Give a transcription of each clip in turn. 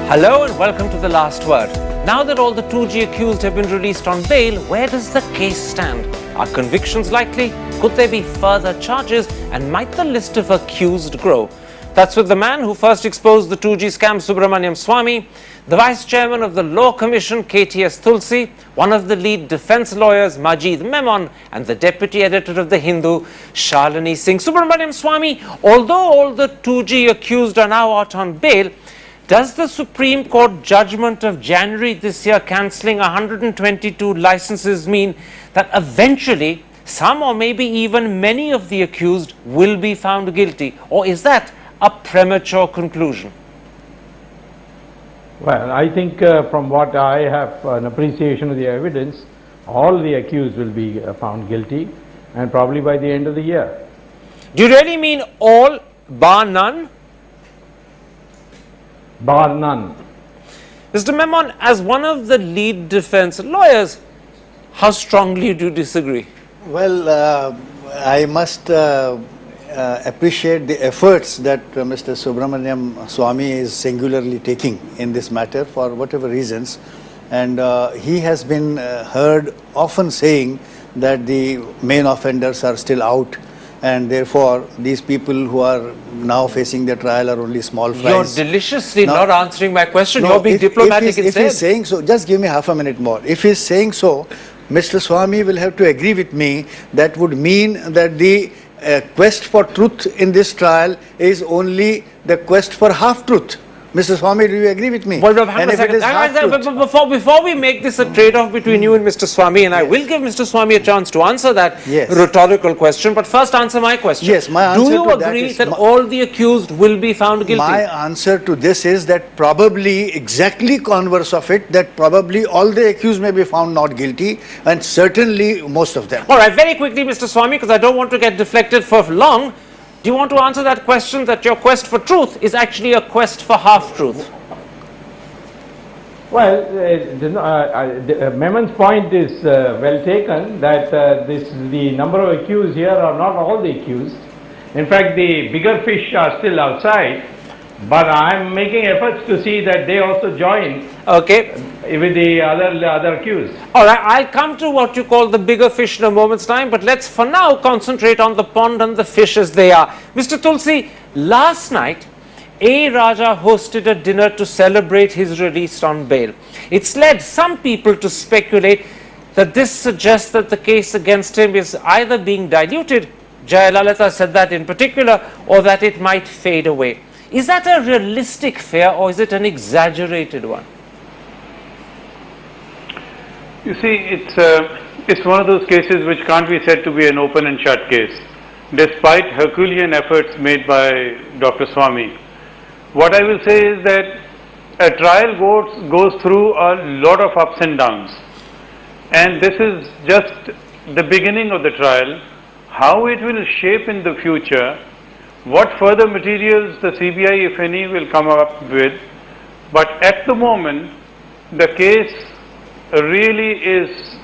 Hello and welcome to The Last Word. Now that all the 2G accused have been released on bail, where does the case stand? Are convictions likely? Could there be further charges? And might the list of accused grow? That's with the man who first exposed the 2G scam, Subramanian Swamy, the Vice Chairman of the Law Commission, KTS Tulsi, one of the lead defense lawyers, Majid Memon, and the Deputy Editor of The Hindu, Shalini Singh. Subramanian Swamy, although all the 2G accused are now out on bail, does the Supreme Court judgment of January this year cancelling 122 licenses mean that eventually some or maybe even many of the accused will be found guilty? Or is that a premature conclusion? Well, I think from what I have an appreciation of the evidence, all the accused will be found guilty, and probably by the end of the year. Do you really mean all, bar none? Bar none. Mr. Memon, as one of the lead defense lawyers, how strongly do you disagree? Well, I must appreciate the efforts that Mr. Subramanian Swamy is singularly taking in this matter for whatever reasons, and he has been heard often saying that the main offenders are still out, and therefore these people who are now facing their trial are only small fries. You're deliciously not answering my question. You're being diplomatic instead. If he's saying so, just give me half a minute more. If he's saying so, Mr. Swamy will have to agree with me. That would mean that the quest for truth in this trial is only the quest for half-truth. Mr. Swamy, do you agree with me? Well, before we make this a trade-off between you and Mr. Swamy, and I will give Mr. Swamy a chance to answer that rhetorical question, but first answer my question. Yes, my answer do you to agree that that all the accused will be found guilty? My answer to this is that probably exactly converse of it, that probably all the accused may be found not guilty, and certainly most of them. All right, very quickly, Mr. Swamy, because I don't want to get deflected for long. Do you want to answer that question, that your quest for truth is actually a quest for half-truth? Well, Memon's point is well taken, that the number of accused here are not all the accused. In fact, the bigger fish are still outside, but I'm making efforts to see that they also join with the other accused. All right, I'll come to what you call the bigger fish in a moment's time, but let's for now concentrate on the pond and the fish as they are. Mr. Tulsi, last night, A. Raja hosted a dinner to celebrate his release on bail. It's led some people to speculate that this suggests that the case against him is either being diluted, Jayalalitha said that in particular, or that it might fade away. Is that a realistic fear, or is it an exaggerated one? You see, it's one of those cases which can't be said to be an open and shut case, despite Herculean efforts made by Dr. Swamy. What I will say is that a trial goes through a lot of ups and downs, and this is just the beginning of the trial. How it will shape in the future, what further materials the CBI, if any, will come up with, but at the moment, the case really is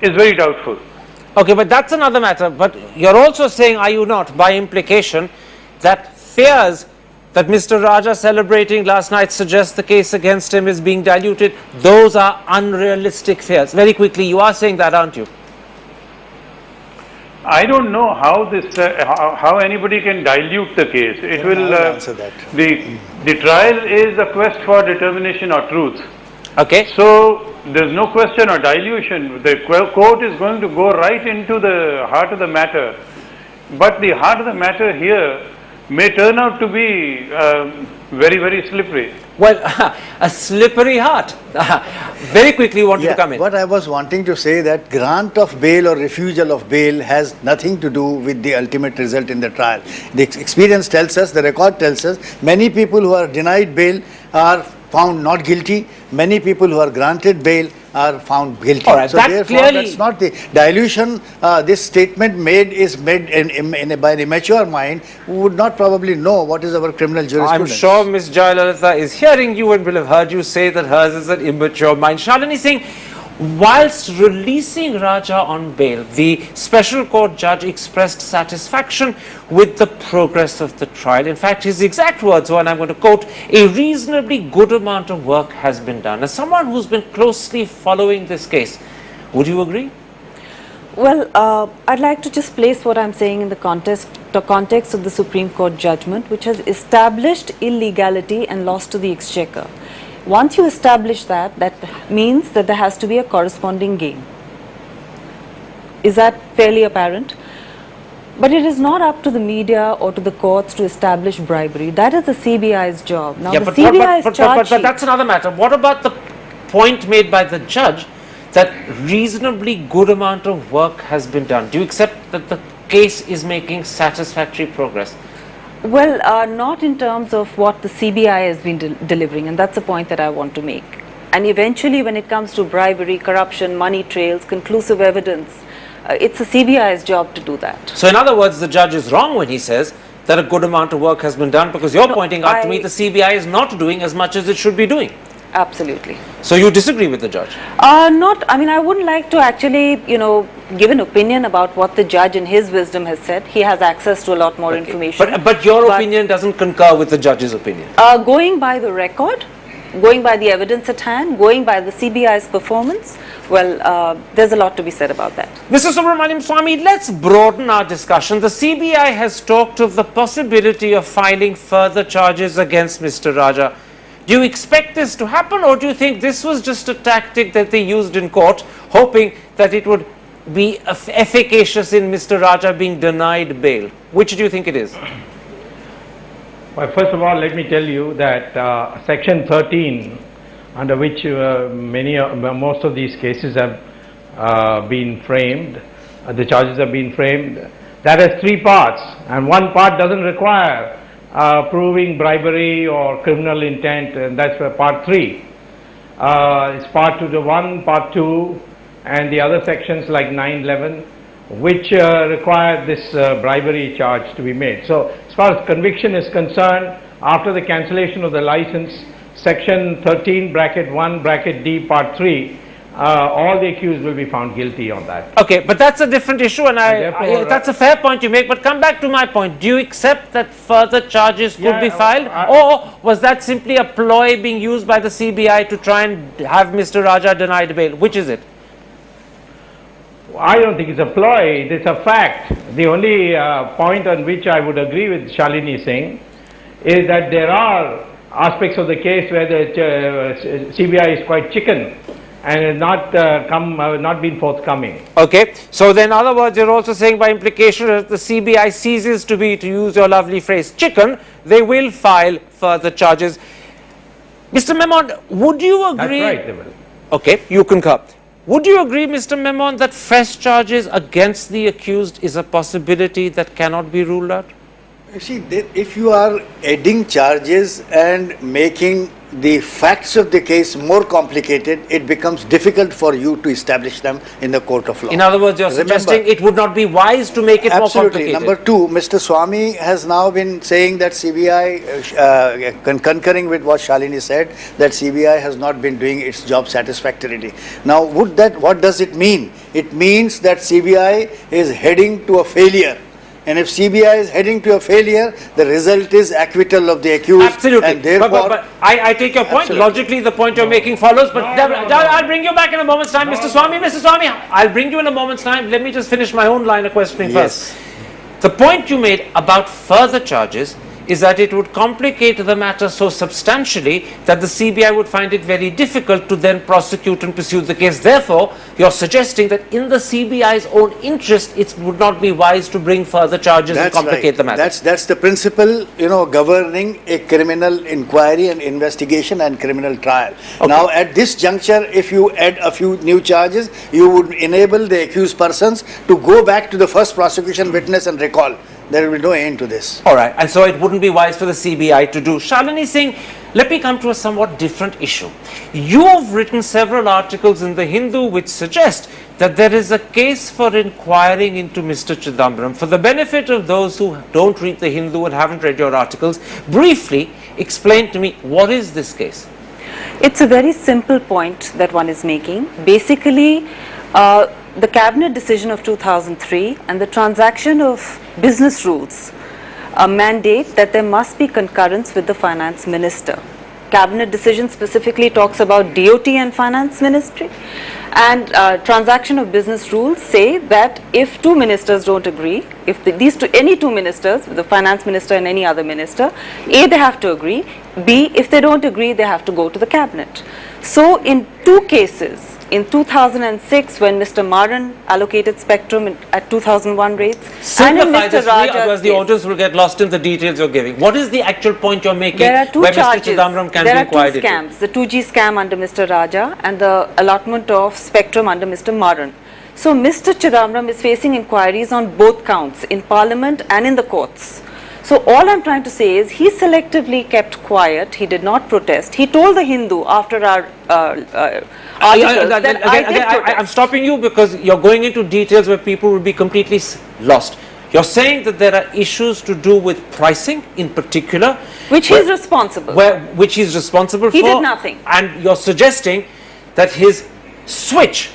very doubtful. Okay, but that's another matter. But you're also saying, are you not, by implication, that fears that Mr. Raja celebrating last night suggests the case against him is being diluted? Those are unrealistic fears. Very quickly, you are saying that, aren't you? I don't know how this how anybody can dilute the case. It will answer that. The trial is a quest for determination or truth. Okay. So there's no question or dilution. The court is going to go right into the heart of the matter, but the heart of the matter here may turn out to be very, very slippery. Well, a slippery heart. Very quickly, you wanted to come in. What I was wanting to say, that grant of bail or refusal of bail has nothing to do with the ultimate result in the trial. The experience tells us, the record tells us, many people who are denied bail are found not guilty. Many people who are granted bail are found guilty. All right, so therefore, that's not the dilution. This statement is made by an immature mind who would not probably know what is our criminal jurisprudence. I'm sure Ms. Jayalalitha is hearing you and will have heard you say that hers is an immature mind. Shalini Singh, Whilst releasing Raja on bail, the special court judge expressed satisfaction with the progress of the trial. In fact, his exact words were, and I'm going to quote, "A reasonably good amount of work has been done." As someone who's been closely following this case, would you agree? Well, I'd like to just place what I'm saying in the context of the Supreme Court judgment, which has established illegality and loss to the exchequer. Once you establish that, that means that there has to be a corresponding gain. Is that fairly apparent? But it is not up to the media or to the courts to establish bribery. That is the CBI's job. Now, the CBI's charge sheet. But that's another matter. What about the point made by the judge that reasonably good amount of work has been done? Do you accept that the case is making satisfactory progress? Well, not in terms of what the CBI has been delivering, and that's a point that I want to make. And eventually, when it comes to bribery, corruption, money trails, conclusive evidence, it's the CBI's job to do that. So, in other words, the judge is wrong when he says that a good amount of work has been done, because you're pointing out to me the CBI is not doing as much as it should be doing. Absolutely. So you disagree with the judge? I mean, I wouldn't like to actually, give an opinion about what the judge in his wisdom has said. He has access to a lot more information. But your opinion doesn't concur with the judge's opinion? Going by the record, going by the evidence at hand, going by the CBI's performance, well, there's a lot to be said about that. Mr. Subramanian Swamy, let's broaden our discussion. The CBI has talked of the possibility of filing further charges against Mr. Raja. Do you expect this to happen, or do you think this was just a tactic that they used in court, hoping that it would be efficacious in Mr. Raja being denied bail? Which do you think it is? Well, first of all, let me tell you that Section 13, under which most of these cases have been framed, the charges have been framed, that has three parts, and one part doesn't require proving bribery or criminal intent, and that's part 3. It's part 1, part 2, and the other sections like 9, 11, which require this bribery charge to be made. So, as far as conviction is concerned, after the cancellation of the license, section 13 bracket 1 bracket D part 3, all the accused will be found guilty on that. Okay, but that's a different issue, and that's a fair point you make. But come back to my point. Do you accept that further charges could be filed, or was that simply a ploy being used by the CBI to try and have Mr. Raja denied bail? Which is it? I don't think it's a ploy. It's a fact. The only point on which I would agree with Shalini Singh is that there are aspects of the case where the CBI is quite chicken and not been forthcoming. Okay, so then in other words, you're also saying by implication that the CBI ceases to be, to use your lovely phrase, chicken, they will file further charges. Mr. Memon, would you agree? That's right, they will. Okay, you concur. Would you agree, Mr. Memon, that fresh charges against the accused is a possibility that cannot be ruled out? You see, if you are adding charges and making the facts of the case more complicated, it becomes difficult for you to establish them in the court of law. In other words, you're suggesting it would not be wise to make it more complicated. Number 2, Mr. Swamy has now been saying that CBI, concurring with what Shalini said, that CBI has not been doing its job satisfactorily. Now, what does it mean? It means that CBI is heading to a failure. And if CBI is heading to a failure, the result is acquittal of the accused. Absolutely. And therefore, but I take your point. Absolutely. Logically, the point you're making follows. But I'll bring you back in a moment's time, Mr. Swamy. Mr. Swamy, I'll bring you in a moment's time. Let me just finish my own line of questioning first. The point you made about further charges is that it would complicate the matter so substantially that the CBI would find it very difficult to then prosecute and pursue the case. Therefore, you're suggesting that in the CBI's own interest, it would not be wise to bring further charges and complicate the matter. That's the principle, governing a criminal inquiry and investigation and criminal trial. Okay. Now, at this juncture, if you add a few new charges, you would enable the accused persons to go back to the first prosecution witness and recall. There will be no end to this. All right, and so it wouldn't be wise for the CBI to do. Shalini Singh, let me come to a somewhat different issue. You've written several articles in The Hindu which suggest that there is a case for inquiring into Mr. Chidambaram. For the benefit of those who don't read The Hindu and haven't read your articles, briefly explain to me, what is this case? It's a very simple point that one is making. Basically, the cabinet decision of 2003 and the transaction of business rules mandate that there must be concurrence with the finance minister. Cabinet decision specifically talks about DOT and finance ministry, and transaction of business rules say that if two ministers don't agree, if any two ministers, the finance minister and any other minister, A, they have to agree, B, if they don't agree, they have to go to the cabinet. So in two cases, in 2006 when Mr. Maran allocated spectrum at 2001 rates, simplify this for me, otherwise the audience will get lost in the details you're giving. What is the actual point you're making there are two where charges. Mr. Chidambaram can be inquired into? There are two scams, the 2G scam under Mr. Raja and the allotment of spectrum under Mr. Maran. So Mr. Chidambaram is facing inquiries on both counts in Parliament and in the courts. So all I'm trying to say is he selectively kept quiet, he did not protest. He told the Hindu after our articles that I did protest. I'm stopping you because you're going into details where people will be completely lost. You're saying that there are issues to do with pricing in particular. Which he's responsible. Which he's responsible for. He did nothing. And you're suggesting that his switch,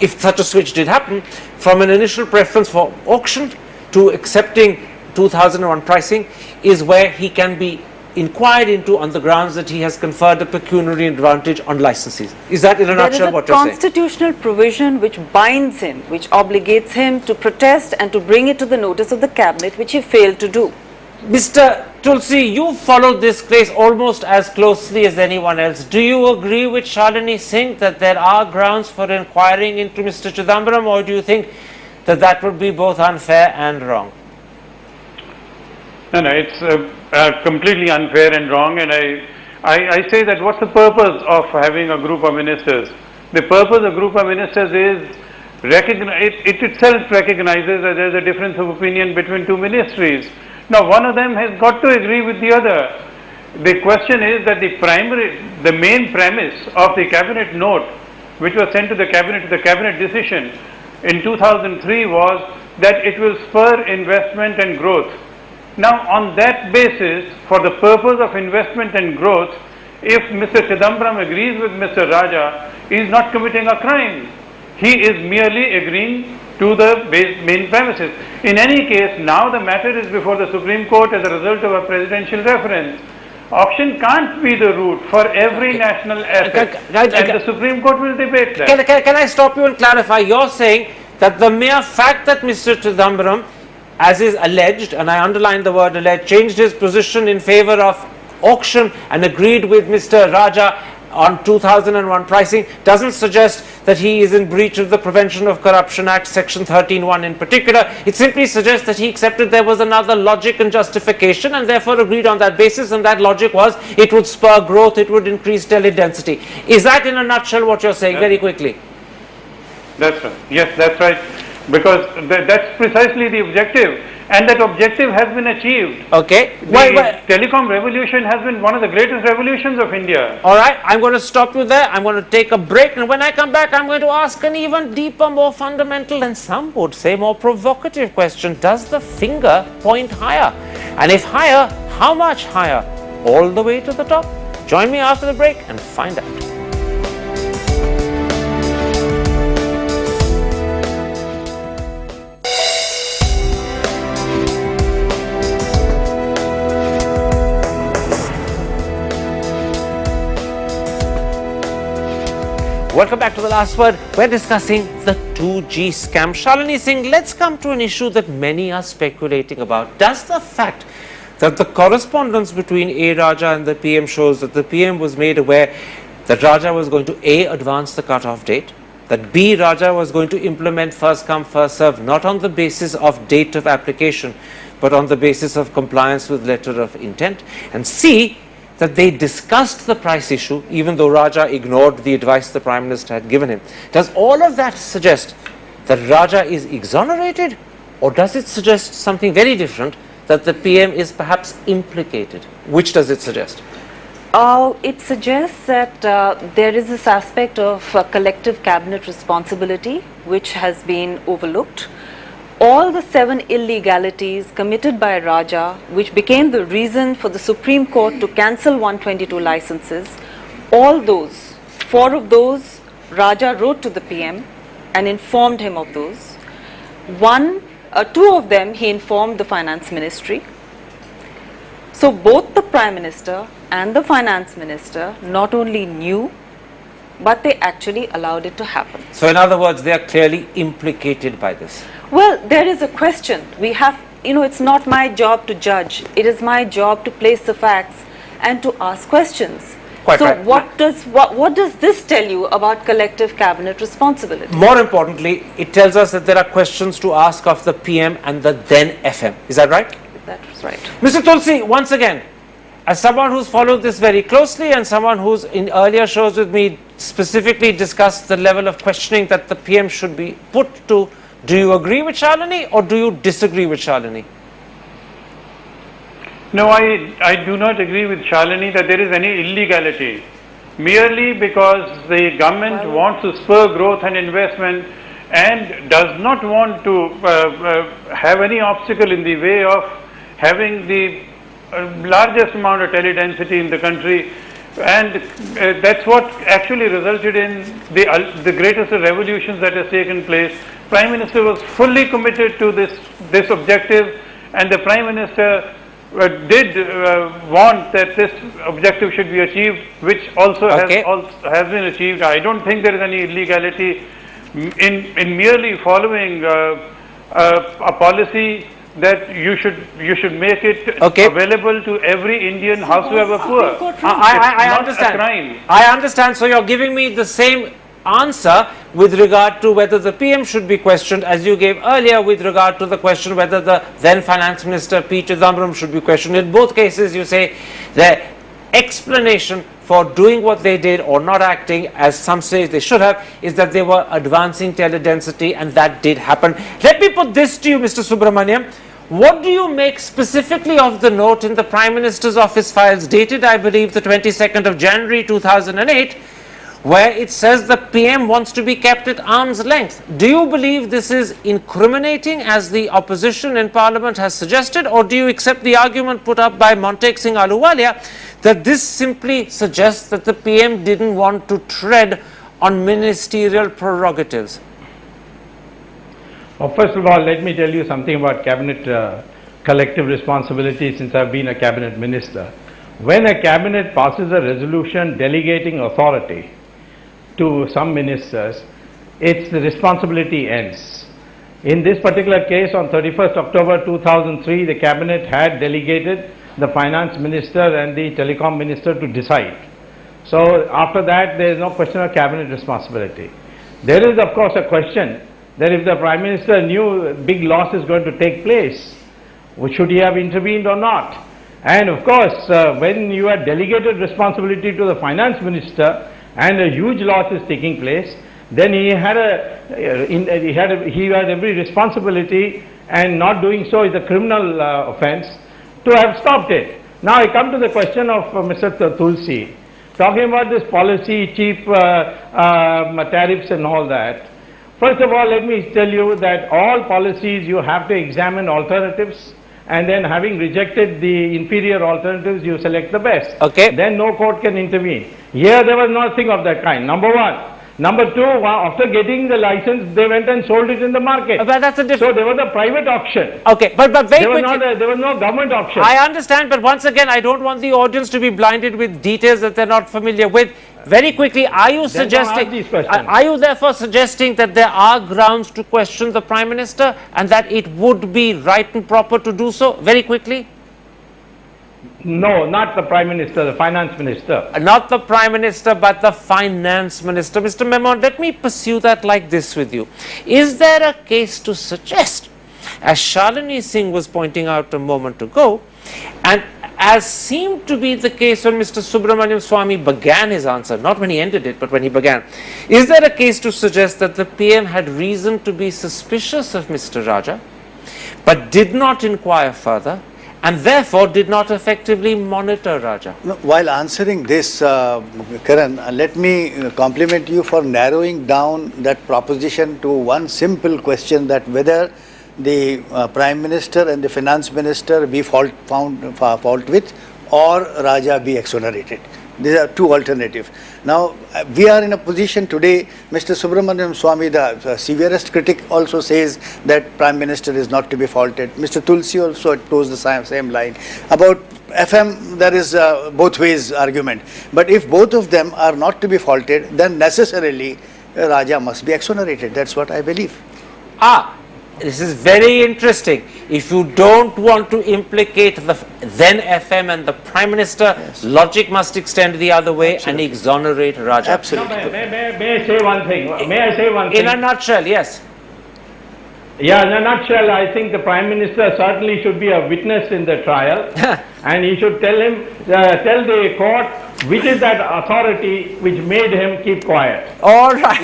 if such a switch did happen, from an initial preference for auction to accepting 2001 pricing is where he can be inquired into on the grounds that he has conferred a pecuniary advantage on licensees. Is that in a nutshell what you're saying? There is a constitutional provision which binds him, which obligates him to protest and to bring it to the notice of the cabinet, which he failed to do. Mr. Tulsi, you followed this case almost as closely as anyone else. Do you agree with Shalini Singh that there are grounds for inquiring into Mr. Chidambaram, or do you think that that would be both unfair and wrong? No, it's completely unfair and wrong, and I say that what's the purpose of having a group of ministers? The purpose of a group of ministers is it itself recognizes that there is a difference of opinion between two ministries. Now one of them has got to agree with the other. The question is that the main premise of the cabinet note which was sent to the cabinet decision in 2003 was that it will spur investment and growth. Now on that basis, for the purpose of investment and growth, if Mr. Chidambaram agrees with Mr. Raja, he is not committing a crime. He is merely agreeing to the main premises. In any case, now the matter is before the Supreme Court as a result of a presidential reference. Auction can't be the route for every national asset, and the Supreme Court will debate that. Can I stop you and clarify? You're saying that the mere fact that Mr. Chidambaram, as is alleged, and I underline the word alleged, changed his position in favor of auction and agreed with Mr. Raja on 2001 pricing doesn't suggest that he is in breach of the Prevention of Corruption Act section 13(1) in particular. It simply suggests that he accepted there was another logic and justification and therefore agreed on that basis, and that logic was it would spur growth, it would increase tele density. Is that in a nutshell what you're saying? Very quickly. That's right. Yes, that's right. Because that's precisely the objective, and that objective has been achieved. Okay. The telecom revolution has been one of the greatest revolutions of India. All right, I'm going to stop you there. I'm going to take a break, and when I come back, I'm going to ask an even deeper, more fundamental, and some would say more provocative question. Does the finger point higher? And if higher, how much higher? All the way to the top? Join me after the break and find out. Welcome back to The Last Word. We're discussing the 2G scam. Shalini Singh, let's come to an issue that many are speculating about. Does the fact that the correspondence between A. Raja and the PM shows that the PM was made aware that Raja was going to A. advance the cut-off date, that B. Raja was going to implement first come first serve, not on the basis of date of application, but on the basis of compliance with letter of intent, and C. that they discussed the price issue even though Raja ignored the advice the Prime Minister had given him. Does all of that suggest that Raja is exonerated, or does it suggest something very different, that the PM is perhaps implicated? Which does it suggest? It suggests that there is this aspect of collective cabinet responsibility which has been overlooked. All the 7 illegalities committed by Raja, which became the reason for the Supreme Court to cancel 122 licenses, All those, 4 of those, Raja wrote to the PM and informed him of those. 2 of them he informed the Finance Ministry. So both the Prime Minister and the Finance Minister not only knew, but they actually allowed it to happen. So in other words, they are clearly implicated by this. Well, there is a question. We have, it's not my job to judge. It is my job to place the facts and to ask questions. Quite so right. what does this tell you about collective cabinet responsibility? More importantly, it tells us that there are questions to ask of the PM and the then FM. Is that right? That's right. Mr. Tulsi, once again, as someone who's followed this very closely and someone who's in earlier shows with me specifically discussed the level of questioning that the PM should be put to, do you agree with Shalini or do you disagree with Shalini? No, I do not agree with Shalini that there is any illegality. Merely because the government wants to spur growth and investment and does not want to have any obstacle in the way of having the largest amount of tele-density in the country, and that's what actually resulted in the greatest revolutions that has taken place. Prime Minister was fully committed to this objective, and the Prime Minister did want that this objective should be achieved, which also has been achieved. I don't think there is any illegality in merely following a policy that you should make it available to every Indian, howsoever poor. I understand. A crime. I understand. So you're giving me the same answer with regard to whether the PM should be questioned as you gave earlier with regard to the question whether the then Finance Minister P. Chidambaram should be questioned. In both cases you say the explanation for doing what they did or not acting as some say they should have is that they were advancing tele-density, and that did happen. Let me put this to you, Mr. Subramanian. What do you make specifically of the note in the Prime Minister's office files dated, I believe, the 22nd of January 2008, where it says the PM wants to be kept at arm's length? Do you believe this is incriminating as the opposition in Parliament has suggested, or do you accept the argument put up by Montek Singh Ahluwalia that this simply suggests that the PM didn't want to tread on ministerial prerogatives? Well, first of all, let me tell you something about cabinet collective responsibility since I've been a cabinet minister. When a cabinet passes a resolution delegating authority to some ministers, its responsibility ends. In this particular case, on 31st October 2003, the cabinet had delegated the finance minister and the telecom minister to decide. So after that, there is no question of cabinet responsibility. There is of course a question that if the Prime Minister knew a big loss is going to take place, should he have intervened or not? And of course, when you have delegated responsibility to the finance minister and a huge loss is taking place, then he had every responsibility, and not doing so is a criminal offence, to have stopped it. Now I come to the question of Mr. Tulsi, talking about this policy, cheap tariffs and all that. First of all, let me tell you that all policies you have to examine alternatives, and then having rejected the inferior alternatives, you select the best. Okay. Then no court can intervene. Here there was nothing of that kind, number one. Number two, after getting the license, they went and sold it in the market. But that's a different... So there was a private auction. Okay, but very quickly... There was no government auction. I understand, but once again, I don't want the audience to be blinded with details that they're not familiar with. Very quickly, are you suggesting... Are you therefore suggesting that there are grounds to question the Prime Minister and that it would be right and proper to do so? Very quickly. No, not the Prime Minister, the Finance Minister. Not the Prime Minister, but the Finance Minister. Mr. Memon, let me pursue that like this with you. Is there a case to suggest, as Shalini Singh was pointing out a moment ago, and as seemed to be the case when Mr. Subramanian Swamy began his answer, not when he ended it, but when he began, is there a case to suggest that the PM had reason to be suspicious of Mr. Raja, but did not inquire further, and therefore did not effectively monitor Raja? No, while answering this, Karan, let me compliment you for narrowing down that proposition to one simple question, that whether the Prime Minister and the Finance Minister be found fault with, or Raja be exonerated. These are two alternatives. Now, we are in a position today, Mr. Subramanian Swamy, the severest critic, also says that Prime Minister is not to be faulted. Mr. Tulsi also toes the same line. About FM, there is both ways argument. But if both of them are not to be faulted, then necessarily Raja must be exonerated. That's what I believe. This is very interesting. If you don't want to implicate the then FM and the Prime Minister, logic must extend the other way and exonerate Raja. Absolutely. May I say one thing? May I say one thing? In a nutshell, yes. Yeah, in a nutshell, I think the Prime Minister certainly should be a witness in the trial, and he should tell the court which is that authority which made him keep quiet. All right.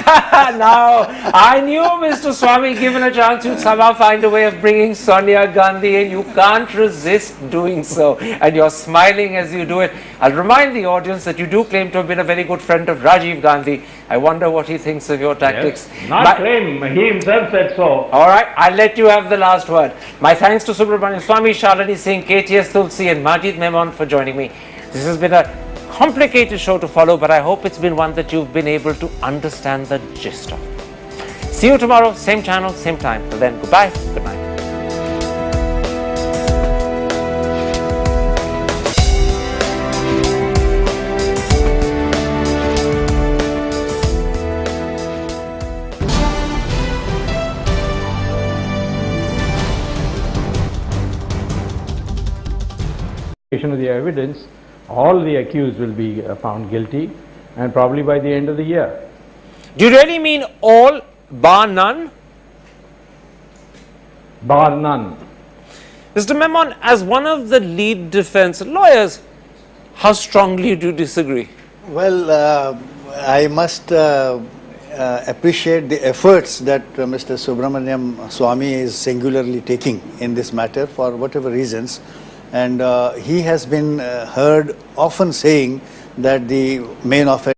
Now, I knew Mr. Swamy, given a chance, you'd somehow find a way of bringing Sonia Gandhi in. You can't resist doing so, and you're smiling as you do it. I'll remind the audience that you do claim to have been a very good friend of Rajiv Gandhi. I wonder what he thinks of your tactics. Yes. Not claim, he himself said so. All right, I'll let you have the last word. My thanks to Subramanian Swamy, Shalini Singh, KTS Tulsi and Majid Memon for joining me. This has been a complicated show to follow, but I hope it's been one that you've been able to understand the gist of. See you tomorrow, same channel, same time. Till then, goodbye, good night. Of the evidence, all the accused will be found guilty, and probably by the end of the year. Do you really mean all, bar none? Bar none. Mr. Memon, as one of the lead defense lawyers, how strongly do you disagree? Well, I must appreciate the efforts that Mr. Subramanian Swamy is singularly taking in this matter for whatever reasons. And he has been heard often saying that the main offense.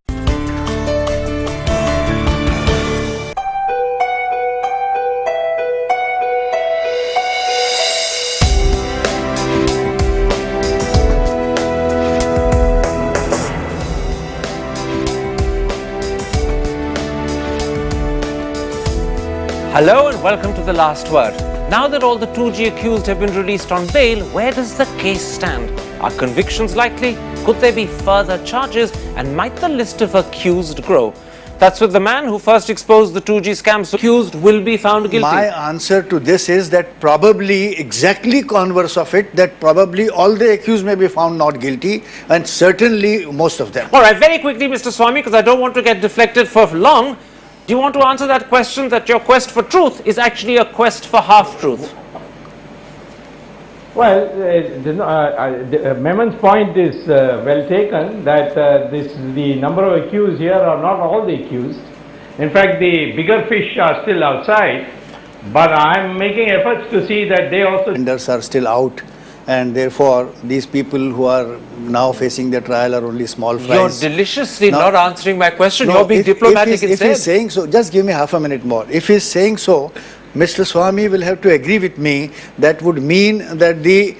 Hello and welcome to The Last Word. Now that all the 2G accused have been released on bail, where does the case stand? Are convictions likely? Could there be further charges? And might the list of accused grow? That's with the man who first exposed the 2G scams. Accused will be found guilty. My answer to this is that probably exactly converse of it, that probably all the accused may be found not guilty, and certainly most of them. All right, very quickly, Mr. Swamy, because I don't want to get deflected for long. Do you want to answer that question that your quest for truth is actually a quest for half-truth? Well, Memon's point is well taken, that the number of accused here are not all the accused. In fact, the bigger fish are still outside, but I'm making efforts to see that they also... Offenders are still out, and therefore these people who are now facing the trial are only small fries. You're deliciously Now, not answering my question. No, You're being diplomatic if instead. he's saying so, just give me half a minute more. If he's saying so, Mr. Swamy will have to agree with me. That would mean that the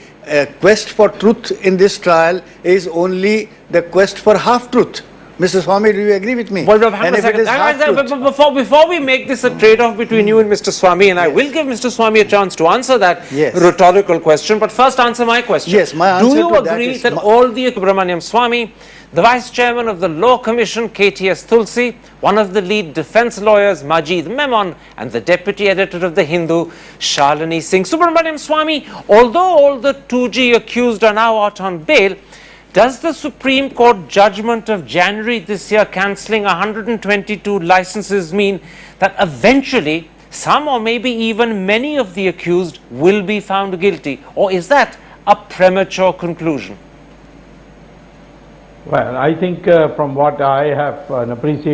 quest for truth in this trial is only the quest for half-truth. Mr. Swamy, do you agree with me? Well, hang on a second. Before we make this a trade-off between you and Mr. Swamy, and I will give Mr. Swamy a chance to answer that rhetorical question, but first answer my question. Yes, my answer Do you to that agree is that all the Subramanian Swamy, the Vice Chairman of the Law Commission, KTS Tulsi, one of the lead defense lawyers, Majid Memon, and the Deputy Editor of The Hindu, Shalini Singh. Subramanian Swamy, although all the 2G accused are now out on bail, does the Supreme Court judgment of January this year cancelling 122 licenses mean that eventually some or maybe even many of the accused will be found guilty? Or is that a premature conclusion? Well, I think from what I have an appreciation